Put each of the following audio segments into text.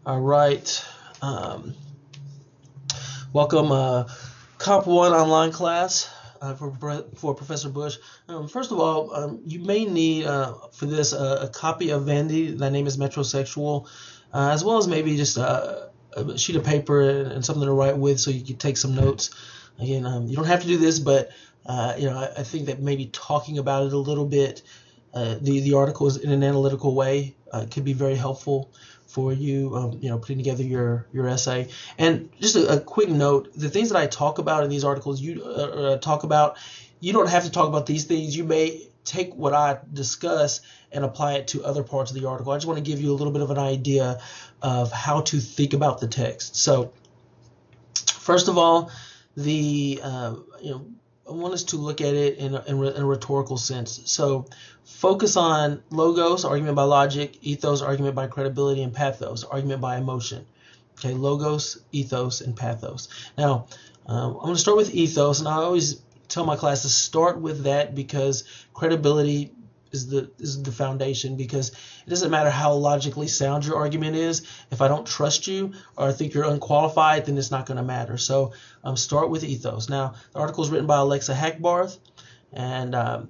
All right. Um, Welcome, Comp 1 online class for Professor Bush. First of all, you may need for this a copy of Vanity, That Name Is Metrosexual, as well as maybe just a sheet of paper and something to write with so you can take some notes. Again, you don't have to do this, but I think that maybe talking about it a little bit, the articles in an analytical way could be very helpful for you, putting together your essay. And just a quick note: the things that I talk about in these articles, you talk about, you don't have to talk about these things. You may take what I discuss and apply it to other parts of the article. I just want to give you a little bit of an idea of how to think about the text. So, first of all, I want us to look at it in a rhetorical sense. So focus on logos, argument by logic, ethos, argument by credibility, and pathos, argument by emotion. Okay, logos, ethos, and pathos. Now, I'm going to start with ethos, and I always tell my class to start with that because credibility is the foundation, because it doesn't matter how logically sound your argument is. If I don't trust you or I think you're unqualified, then it's not going to matter. So start with ethos. Now, the article is written by Alexa Hackbarth, and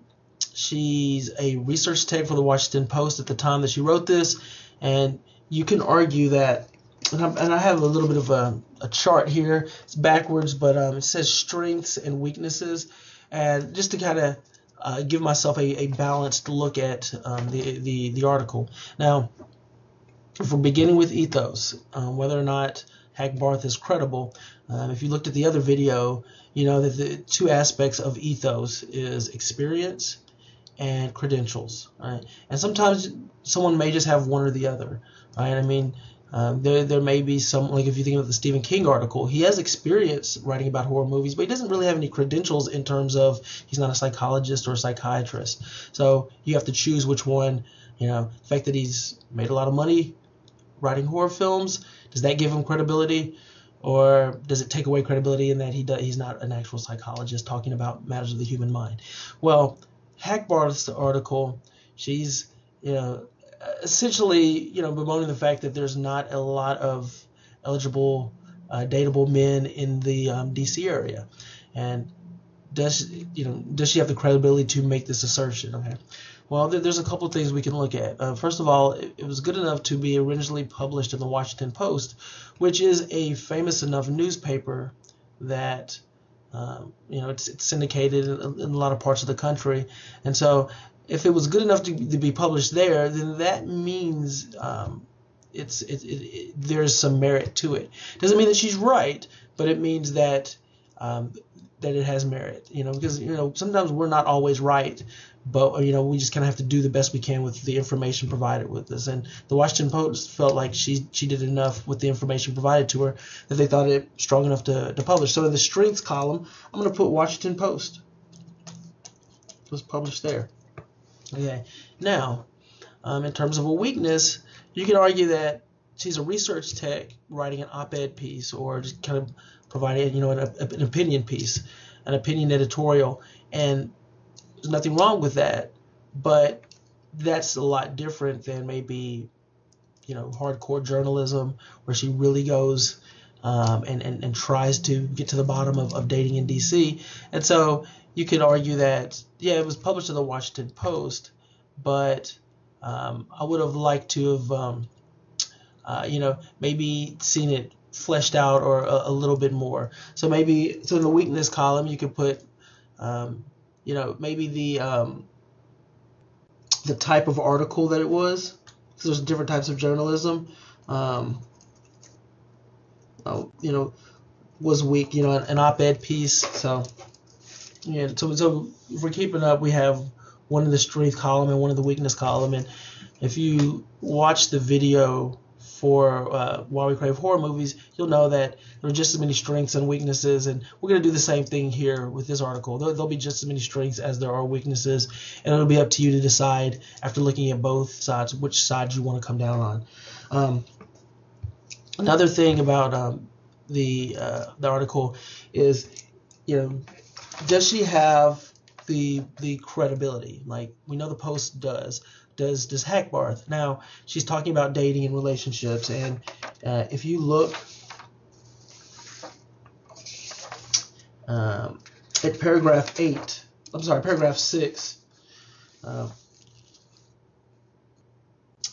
she's a research tech for the Washington Post at the time that she wrote this. And you can argue that, and I have a little bit of a chart here. It's backwards, but it says strengths and weaknesses. And just to kind of give myself a balanced look at the article. Now, if we're beginning with ethos, whether or not Hackbarth is credible, if you looked at the other video, you know that the two aspects of ethos is experience and credentials, right? And sometimes someone may just have one or the other, right? I mean, there may be some, like if you think of the Stephen King article, he has experience writing about horror movies, but he doesn't really have any credentials in terms of he's not a psychologist or a psychiatrist. So you have to choose which one. The fact that he's made a lot of money writing horror films, does that give him credibility, or does it take away credibility in that he's not an actual psychologist talking about matters of the human mind? Well, Hackbarth's article, she's essentially, bemoaning the fact that there's not a lot of eligible, dateable men in the DC area, and does she have the credibility to make this assertion? Okay, well, there's a couple of things we can look at. First of all, it was good enough to be originally published in the Washington Post, which is a famous enough newspaper that it's syndicated in a lot of parts of the country, and so if it was good enough to be published there, then that means there's some merit to it. Doesn't mean that she's right, but it means that that it has merit. Because sometimes we're not always right, but we just kind of have to do the best we can with the information provided with us. And the Washington Post felt like she did enough with the information provided to her that they thought it strong enough to publish. So in the strengths column, I'm going to put Washington Post. It was published there. Okay, now, in terms of a weakness, you can argue that she's a research tech writing an op-ed piece, or just kind of providing, an opinion piece, an opinion editorial, and there's nothing wrong with that, but that's a lot different than maybe, hardcore journalism, where she really goes and tries to get to the bottom of dating in DC. And so you could argue that, yeah, it was published in the Washington Post, but I would have liked to have, maybe seen it fleshed out or a little bit more. So in the weakness column, you could put, maybe the type of article that it was. So there's different types of journalism. Was weak, an op-ed piece. So if we're keeping up, we have one in the strength column and one in the weakness column. And if you watch the video for Why We Crave Horror Movies, you'll know that there are just as many strengths and weaknesses. And we're going to do the same thing here with this article. There'll be just as many strengths as there are weaknesses, and it'll be up to you to decide after looking at both sides which side you want to come down on. Another thing about the article is, does she have the credibility. Like we know the post does Hackbarth. Now she's talking about dating and relationships, and if you look at paragraph 6,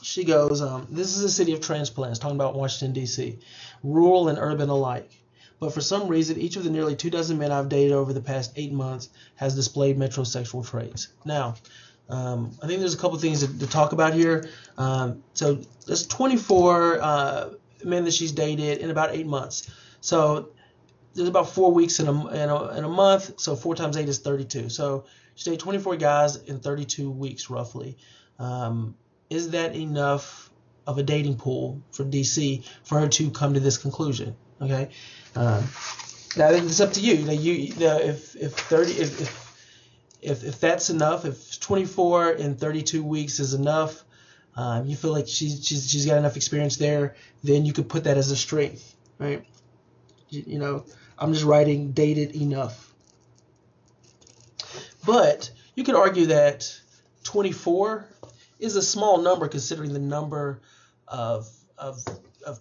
she goes, this is a city of transplants, talking about Washington, D.C., rural and urban alike. But for some reason, each of the nearly 24 men I've dated over the past 8 months has displayed metrosexual traits. Now, I think there's a couple things to talk about here. So there's 24 men that she's dated in about 8 months. So there's about 4 weeks in a month. So 4 times 8 is 32. So she dated 24 guys in 32 weeks, roughly. Is that enough of a dating pool for DC for her to come to this conclusion? Okay. Now it's up to you. If that's enough, if 24 in 32 weeks is enough, you feel like she's got enough experience there, then you could put that as a strength, right? You know, I'm just writing dated enough. But you could argue that 24 is a small number considering the number of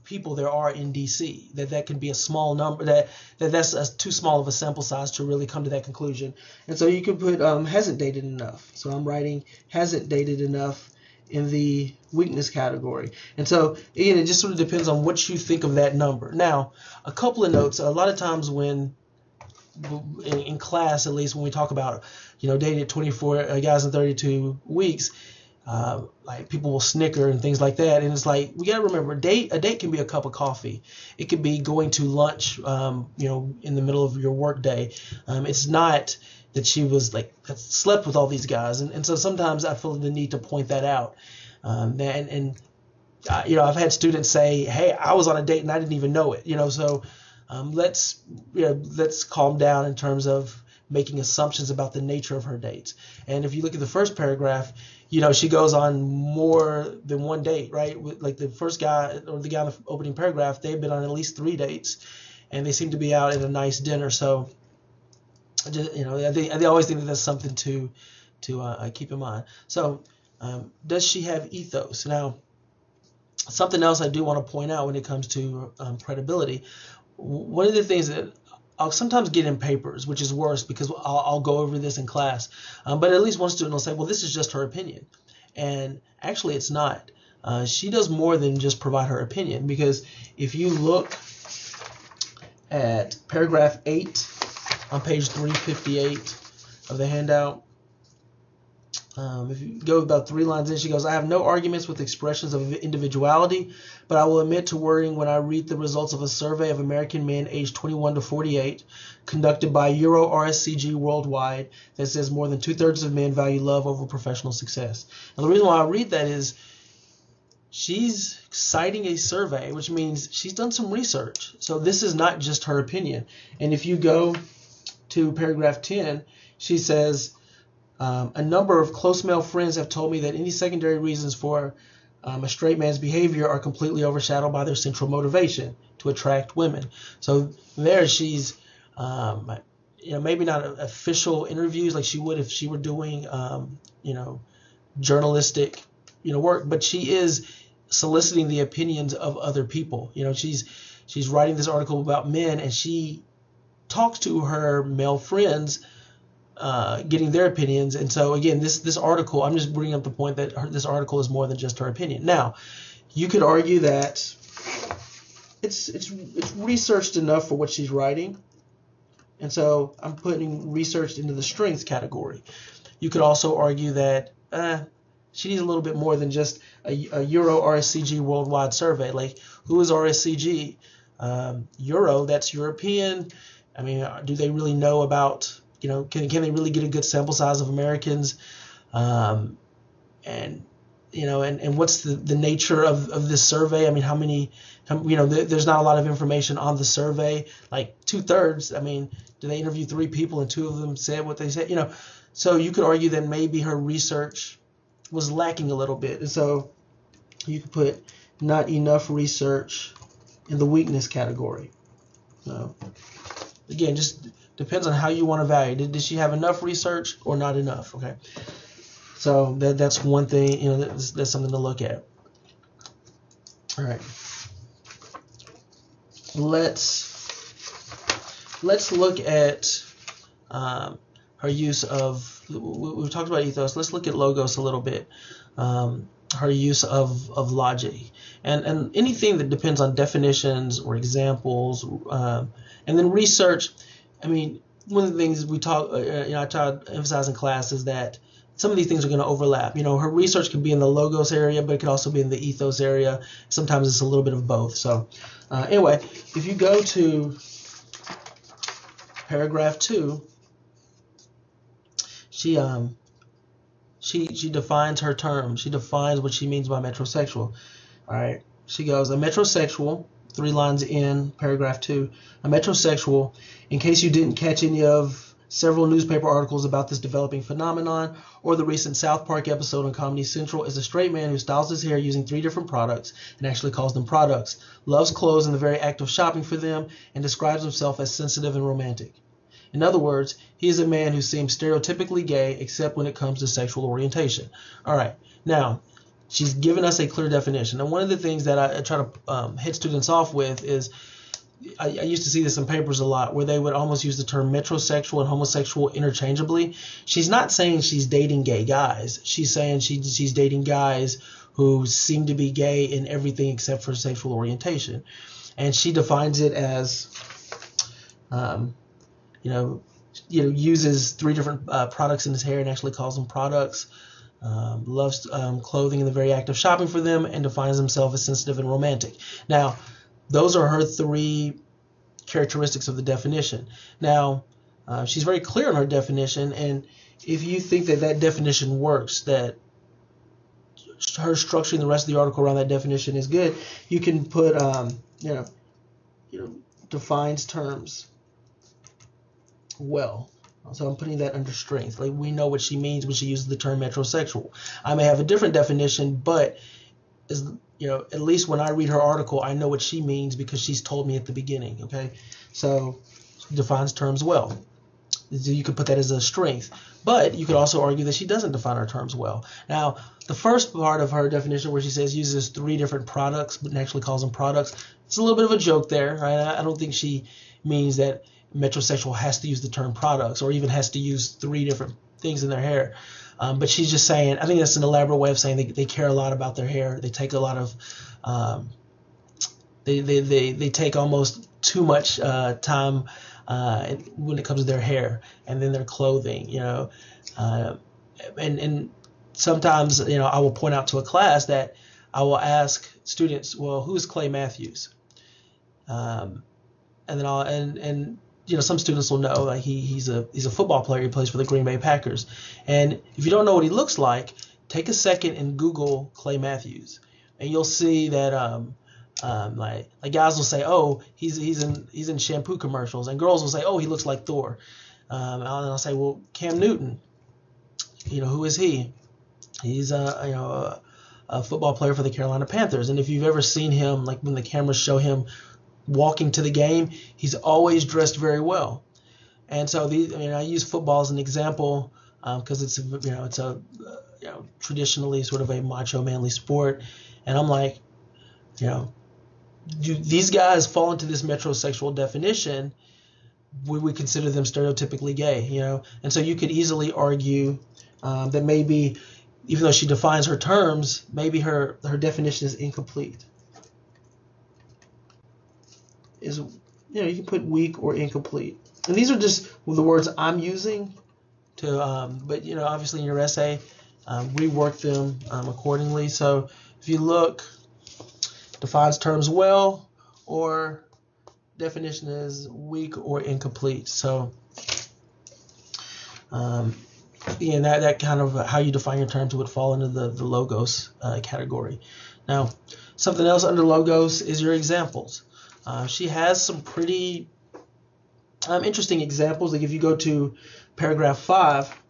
people there are in DC. That can be a small number. That's too small of a sample size to really come to that conclusion. And so you could put hasn't dated enough. So I'm writing hasn't dated enough in the weakness category. And so again, it just sort of depends on what you think of that number. Now, a couple of notes. A lot of times when in class, at least when we talk about, you know, dated 24 guys in 32 weeks, like people will snicker and things like that, and it's like we gotta remember a date can be a cup of coffee. It could be going to lunch, you know, in the middle of your work day. It's not that she was like slept with all these guys, and so sometimes I feel the need to point that out. You know, I've had students say, "Hey, I was on a date and I didn't even know it," you know. So let's calm down in terms of making assumptions about the nature of her dates. And if you look at the first paragraph, you know, she goes on more than one date, right? Like the first guy or the guy in the opening paragraph, they've been on at least 3 dates, and they seem to be out at a nice dinner. So, you know, I always think that that's something to keep in mind. So, does she have ethos? Now, something else I do want to point out when it comes to credibility. One of the things that I'll sometimes get in papers, which is worse because I'll go over this in class, but at least one student will say, well, this is just her opinion. And actually it's not. She does more than just provide her opinion, because if you look at paragraph 8 on page 358 of the handout, if you go about 3 lines in, she goes, I have no arguments with expressions of individuality, but I will admit to worrying when I read the results of a survey of American men aged 21 to 48 conducted by Euro RSCG worldwide that says more than 2/3 of men value love over professional success. And the reason why I read that is she's citing a survey, which means she's done some research. So this is not just her opinion. And if you go to paragraph 10, she says, a number of close male friends have told me that any secondary reasons for a straight man's behavior are completely overshadowed by their central motivation to attract women. So there she's, you know, maybe not official interviews like she would if she were doing, you know, journalistic, you know, work, but she is soliciting the opinions of other people. You know, she's writing this article about men, and she talks to her male friends, getting their opinions. And so again, this article, I'm just bringing up the point that this article is more than just her opinion. Now, you could argue that it's researched enough for what she's writing, and so I'm putting researched into the strengths category. You could also argue that she needs a little bit more than just a Euro RSCG worldwide survey. Like, who is RSCG? Euro, that's European. I mean, do they really know about, you know, can they really get a good sample size of Americans? And, you know, and what's the nature of this survey? I mean, how many, you know, there's not a lot of information on the survey, like 2/3. I mean, do they interview 3 people and 2 of them said what they said? You know, so you could argue that maybe her research was lacking a little bit. And so you could put not enough research in the weakness category. So again, just Depends on how you want to value. Did she have enough research or not enough? Okay, so that's one thing. That's something to look at. All right, let's look at her use of. We've talked about ethos. Let's look at logos a little bit. Her use of logic and anything that depends on definitions or examples, and then research. I mean, one of the things we talk, I try to emphasize in class is that some of these things are going to overlap. Her research could be in the logos area, but it could also be in the ethos area. Sometimes it's a little bit of both. So anyway, if you go to paragraph 2, she defines her term. She defines what she means by metrosexual. All right. She goes, a metrosexual, 3 lines in paragraph 2, a metrosexual, in case you didn't catch any of several newspaper articles about this developing phenomenon or the recent South Park episode on Comedy Central, is a straight man who styles his hair using 3 different products and actually calls them products, loves clothes in the very act of shopping for them, and describes himself as sensitive and romantic. In other words, he is a man who seems stereotypically gay except when it comes to sexual orientation. All right, now she's given us a clear definition. And one of the things that I try to hit students off with is, I used to see this in papers a lot, where they would almost use the term metrosexual and homosexual interchangeably. She's not saying she's dating gay guys. She's saying she's dating guys who seem to be gay in everything except for sexual orientation. And she defines it as, uses 3 different products in his hair and actually calls them products. Loves clothing in the very act of shopping for them, and defines himself as sensitive and romantic. Now, those are her 3 characteristics of the definition. Now, she's very clear on her definition, and if you think that definition works, that her structuring the rest of the article around that definition is good, you can put, defines terms well. So I'm putting that under strength. Like, we know what she means when she uses the term metrosexual. I may have a different definition, but at least when I read her article, I know what she means because she's told me at the beginning. Okay, so she defines terms well. So you could put that as a strength, but you could also argue that she doesn't define her terms well. Now, the first part of her definition, where she says uses 3 different products but actually calls them products, it's a little bit of a joke there, right? I don't think she means that metrosexual has to use the term products or even has to use 3 different things in their hair. But she's just saying, I think that's an elaborate way of saying they care a lot about their hair. They take a lot of, they take almost too much time when it comes to their hair and then their clothing, and sometimes, I will point out to a class that I will ask students, well, who's Clay Matthews? And then some students will know, like, he's a football player. He plays for the Green Bay Packers. And if you don't know what he looks like, take a second and Google Clay Matthews, and you'll see that like guys will say, oh, he's in shampoo commercials, and girls will say, oh, he looks like Thor. And I'll say, well, Cam Newton, who is he? He's a football player for the Carolina Panthers. And if you've ever seen him, like when the cameras show him walking to the game, he's always dressed very well. And so I use football as an example because it's a traditionally sort of a macho manly sport, and I'm like, these guys fall into this metrosexual definition. We would consider them stereotypically gay, and so you could easily argue that maybe, even though she defines her terms, maybe her definition is incomplete. You can put weak or incomplete, and these are just the words I'm using to, but obviously in your essay, rework them accordingly. So if you look, defines terms well, or definition is weak or incomplete. So that kind of how you define your terms would fall into the logos category. Now, something else under logos is your examples. She has some pretty interesting examples. Like if you go to paragraph 5,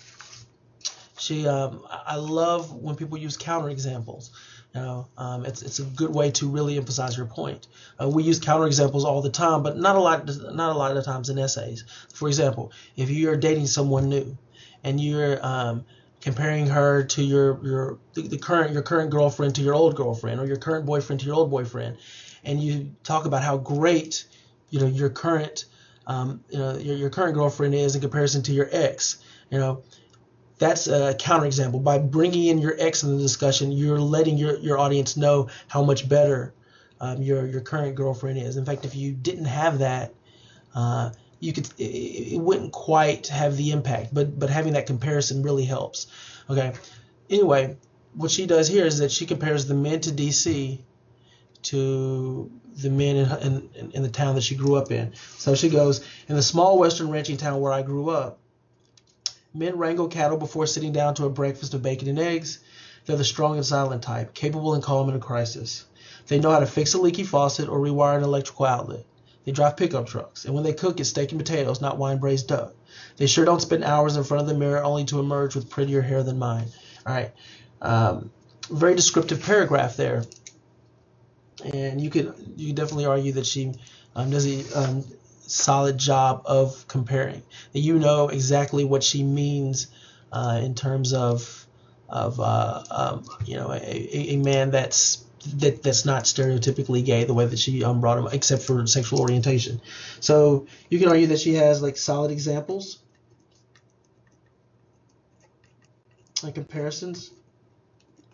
I love when people use counterexamples. It's a good way to really emphasize your point. We use counterexamples all the time, but not a lot of times in essays. For example, if you're dating someone new and you're comparing her to your current girlfriend to your old girlfriend, or your current boyfriend to your old boyfriend, and you talk about how great your current your current girlfriend is in comparison to your ex, that's a counterexample. By bringing in your ex in the discussion, you're letting your audience know how much better your current girlfriend is. In fact, if you didn't have that, it wouldn't quite have the impact. But having that comparison really helps. Okay. Anyway, what she does here is that she compares the men to DC to the men in the town that she grew up in. So she goes, in the small western ranching town where I grew up, men wrangle cattle before sitting down to a breakfast of bacon and eggs. They're the strong and silent type, capable and calm in a crisis. They know how to fix a leaky faucet or rewire an electrical outlet. They drive pickup trucks, and when they cook, it's steak and potatoes, not wine-braised duck. They sure don't spend hours in front of the mirror only to emerge with prettier hair than mine. All right, very descriptive paragraph there, and you could definitely argue that she does a solid job of comparing. That you know exactly what she means in terms of a man that's not stereotypically gay the way that she brought him, except for sexual orientation. So you can argue that she has like solid examples and comparisons.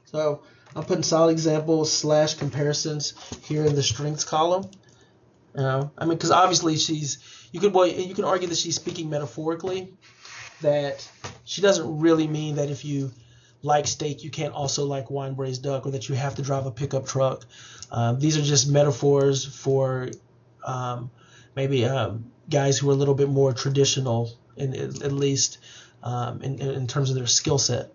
So I'm putting solid examples / comparisons here in the strengths column. Because obviously you can argue that she's speaking metaphorically, that she doesn't really mean that if you like steak, you can't also like wine-braised duck, or that you have to drive a pickup truck. These are just metaphors for maybe guys who are a little bit more traditional, at least in terms of their skill set.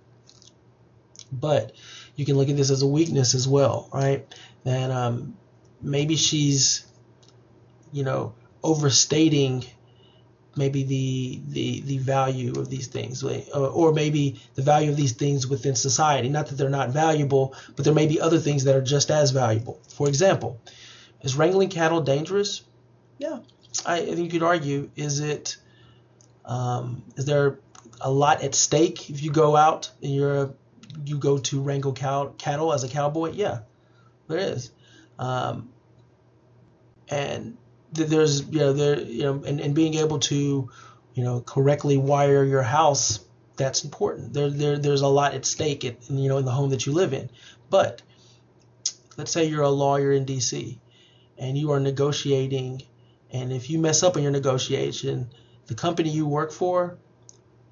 But you can look at this as a weakness as well, right? That maybe she's overstating maybe the value of these things, or maybe the value of these things within society. Not that they're not valuable, but there may be other things that are just as valuable. For example, is wrangling cattle dangerous? Yeah, I think you could argue, is there a lot at stake if you go out and you go to wrangle cattle as a cowboy? Yeah, there is. And there's and being able to correctly wire your house, that's important. There's a lot at stake in the home that you live in. But let's say you're a lawyer in DC and you are negotiating, and if you mess up in your negotiation, the company you work for,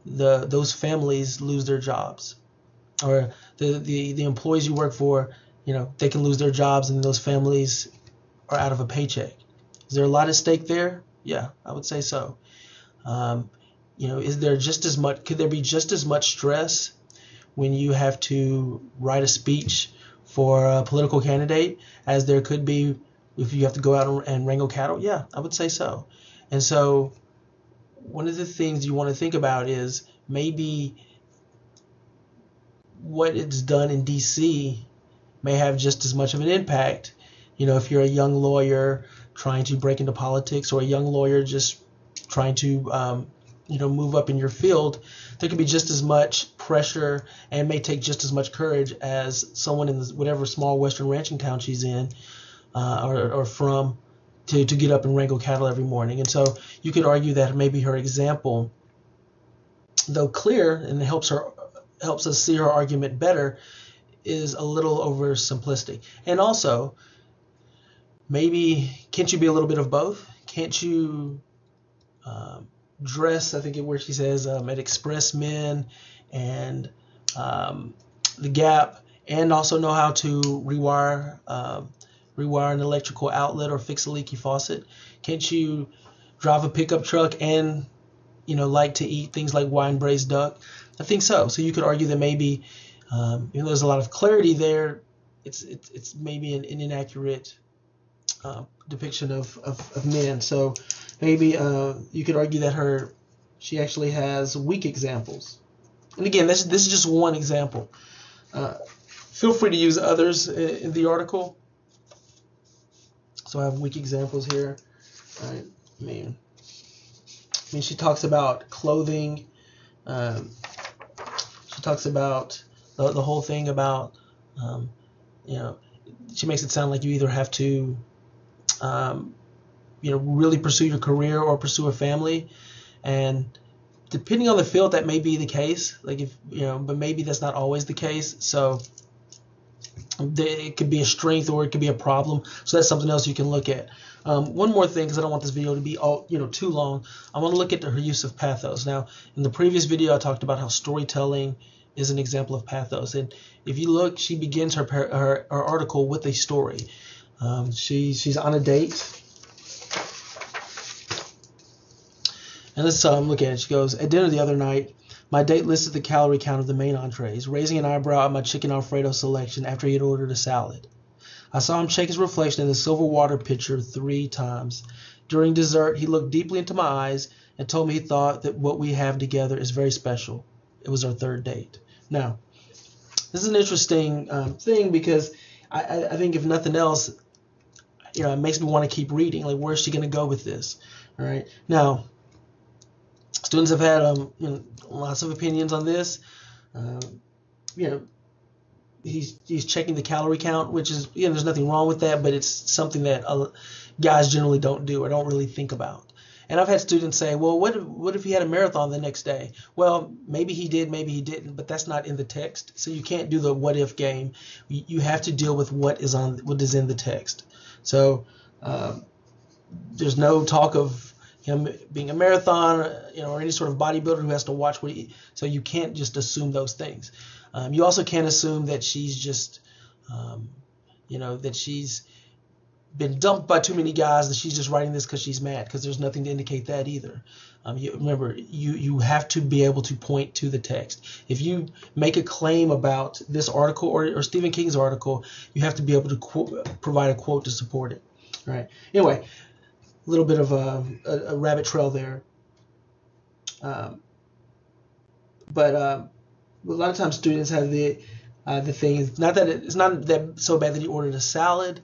those families lose their jobs, or the employees you work for, they can lose their jobs, and those families are out of a paycheck. Is there a lot at stake there? Yeah, I would say so. Is there just as much? Could there be just as much stress when you have to write a speech for a political candidate as there could be if you have to go out and wrangle cattle? Yeah, I would say so. And so, one of the things you want to think about is maybe what it's done in DC may have just as much of an impact. If you're a young lawyer trying to break into politics, or a young lawyer just trying to move up in your field, there could be just as much pressure, and it may take just as much courage as someone in whatever small western ranching town she's in or from to get up and wrangle cattle every morning. And so you could argue that maybe her example, though clear and helps us see her argument better, is a little oversimplistic. And also, maybe can't you be a little bit of both? Can't you dress, I think where she says at Express Men and the Gap, and also know how to rewire an electrical outlet or fix a leaky faucet? Can't you drive a pickup truck and like to eat things like wine-braised duck? I think so. So you could argue that maybe there's a lot of clarity there, it's maybe an inaccurate depiction of men. So maybe you could argue that she actually has weak examples. And again, this is just one example. Feel free to use others in the article. So I have weak examples here. All right. I mean, she talks about clothing. She talks about the whole thing about, you know, she makes it sound like you either have to, you know, really pursue your career or pursue a family. And depending on the field, that may be the case. Like, if, you know, but maybe that's not always the case. So it could be a strength or it could be a problem. So that's something else you can look at. One more thing, because I don't want this video to be too long. I want to look at her use of pathos. Now, in the previous video, I talked about how storytelling is an example of pathos. And if you look, she begins her article with a story. She's on a date. And let's look at it. She goes, at dinner the other night, my date listed the calorie count of the main entrees, raising an eyebrow at my chicken Alfredo selection after he had ordered a salad. I saw him check his reflection in the silver water pitcher 3 times. During dessert, he looked deeply into my eyes and told me he thought that what we have together is very special. It was our 3rd date. Now, this is an interesting thing, because I think if nothing else, you know, it makes me want to keep reading. Like, where's she going to go with this? All right. Now, students have had you know, lots of opinions on this. You know, he's checking the calorie count, which is, you know, there's nothing wrong with that, but it's something that guys generally don't do or don't really think about. And I've had students say, well, what if he had a marathon the next day? Well, maybe he did, maybe he didn't, but that's not in the text. So you can't do the what if game. You have to deal with what is in the text. So there's no talk of him being a marathon, you know, or any sort of bodybuilder who has to watch what he. So you can't just assume those things. You also can't assume that she's just, you know, that she's been dumped by too many guys, that she's just writing this because she's mad, because there's nothing to indicate that either. Remember, you have to be able to point to the text. If you make a claim about this article or Stephen King's article, you have to be able to provide a quote to support it. All right. Anyway, a little bit of a rabbit trail there. But a lot of times students have the thing. It's not that so bad that he ordered a salad.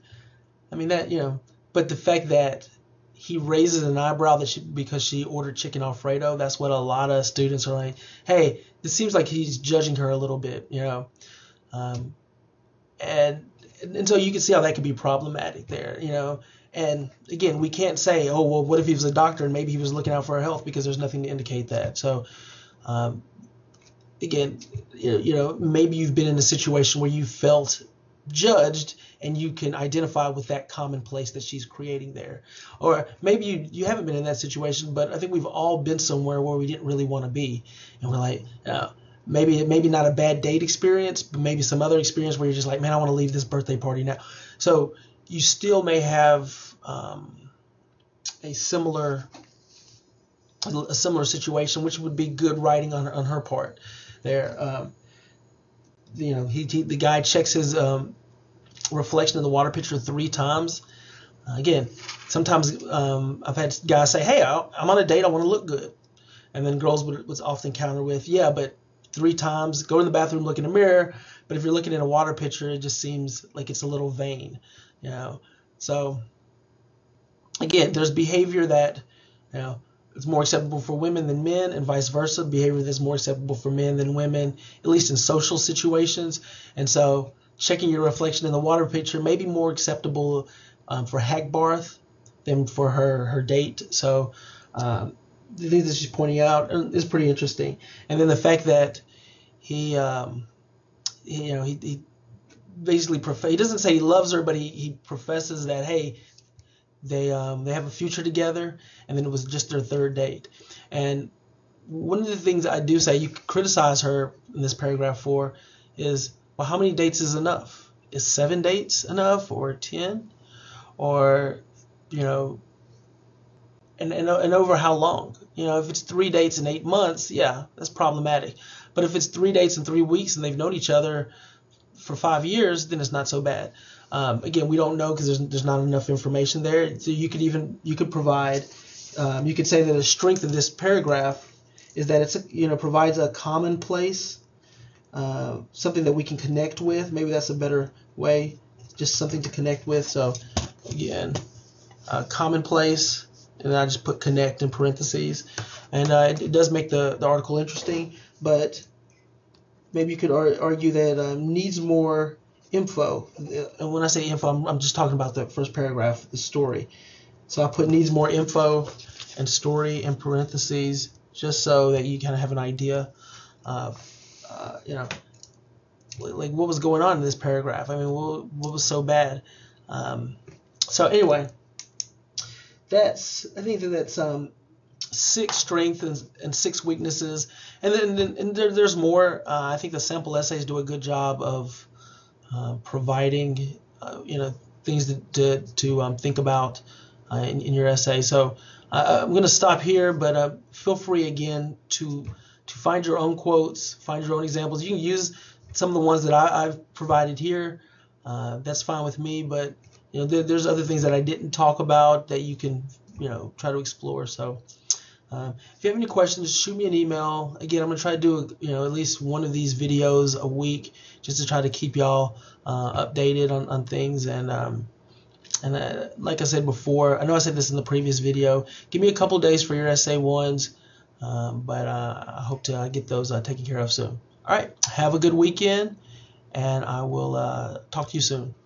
I mean, that, you know, but the fact that he raises an eyebrow because she ordered chicken Alfredo, that's what a lot of students are like, hey, this seems like he's judging her a little bit, you know. And so you can see how that could be problematic there, you know. And again, we can't say, oh, well, what if he was a doctor and maybe he was looking out for her health, because there's nothing to indicate that. So again, you know, maybe you've been in a situation where you felt judged, and you can identify with that commonplace that she's creating there. Or maybe you haven't been in that situation, but I think we've all been somewhere where we didn't really want to be, and we're like, maybe not a bad date experience, but maybe some other experience where you're just like, man, I want to leave this birthday party now. So you still may have a similar situation, which would be good writing on her part there. You know, the guy checks his reflection in the water pitcher 3 times. Again, sometimes I've had guys say, hey, I'm on a date, I want to look good. And then girls would often counter with, yeah, but 3 times, go in the bathroom, look in the mirror. But if you're looking in a water pitcher, it just seems like it's a little vain, you know. So again, there's behavior that, you know, it's more acceptable for women than men, and vice versa. Behavior that's more acceptable for men than women, at least in social situations. And so checking your reflection in the water pitcher may be more acceptable for Hackbarth than for her date. So the things that she's pointing out is pretty interesting. And then the fact that he basically he doesn't say he loves her, but he professes that, hey, they have a future together, and then it was just their 3rd date. And one of the things I do say you could criticize her in this paragraph for is, well, how many dates is enough? Is 7 dates enough, or 10, or, you know, and over how long? You know, if it's 3 dates in 8 months, yeah, that's problematic. But if it's 3 dates in 3 weeks and they've known each other for 5 years, then it's not so bad. Again, we don't know because there's not enough information there. So you could provide, you could say that the strength of this paragraph is that it's, you know, provides a commonplace something that we can connect with. Maybe that's a better way, just something to connect with. So again, commonplace, and then I just put connect in parentheses, and it does make the article interesting, but maybe you could argue that needs more info. And when I say info, I'm just talking about the first paragraph, the story. So I put needs more info and story in parentheses, just so that you kind of have an idea of, like what was going on in this paragraph. I mean, what was so bad? So anyway, I think that's 6 strengths and 6 weaknesses, and then there's more. I think the sample essays do a good job of providing things to think about in your essay. So I'm going to stop here, but feel free again to find your own quotes, find your own examples. You can use some of the ones that I've provided here. That's fine with me, but there's other things that I didn't talk about that you can try to explore. So if you have any questions, shoot me an email. Again, I'm going to try to do at least one of these videos a week, just to try to keep y'all updated on things. And like I said before, I know I said this in the previous video, give me a couple days for your essay ones, but I hope to get those taken care of soon. All right, have a good weekend, and I will talk to you soon.